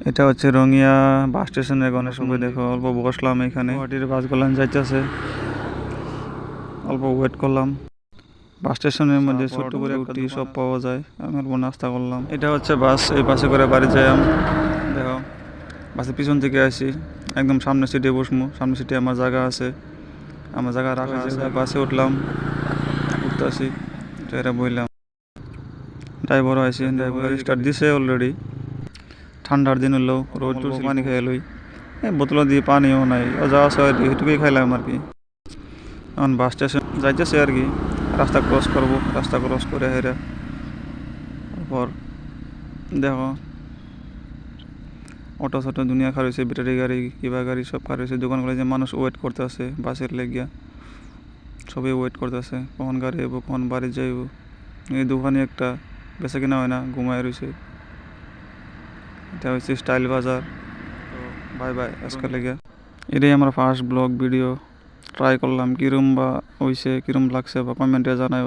এটা হচ্ছে রঙিয়া বাস স্টেশনের গণেশ সবাই দেখো অল্প বসলাম এখানে গুয়াহাটির বাসগুলো যাইতেছে অল্প ওয়েট করলাম বাস স্টেশনের মধ্যে ছোট্ট করে রুটি সব পাওয়া যায় আমি অল্প নাস্তা করলাম এটা হচ্ছে বাস এই বাসে করে বাড়ি যাই দেখো বাসের পিছন থেকে আসি একদম সামনে সিটে বসবো সামনে সিটে আমার জায়গা আছে আমার জায়গা রাখা আছে বাসে উঠলাম উঠতে আসি এটা বললাম ড্রাইভারও আছে ড্রাইভার স্টার্ট দিছে অলরেডি ঠান্ডার দিন হলেও রোজ রোজ পানি খাই লই বোতল দিয়ে পানিও নাই যা আছে এটুকুই খাইলাম আর কি এখন বাস স্টেশন যাইতেছে আর কি রাস্তা ক্রস করবো রাস্তা ক্রস করে হেরা তারপর দেখো অটো ছোটো দুনিয়া খার হয়েছে ব্যাটারি গাড়ি কিবা গাড়ি সব খার হয়েছে দোকানগুলো যে মানুষ ওয়েট করতেছে বাসের লেগিয়া সবাই ওয়েট করতেছে কখন গাড়ি যাবো কখন বাড়ি যাইব এই দোকানে একটা বেচা কিনা হয় না ঘুমায় রয়েছে এটা হচ্ছে স্টাইল বাজার তো বাই বাই আজকের লেগে এটাই আমার ফার্স্ট ব্লগ ভিডিও ট্রাই করলাম কিরম বা হয়েছে কিরম লাগছে বা কমেন্টে জানাই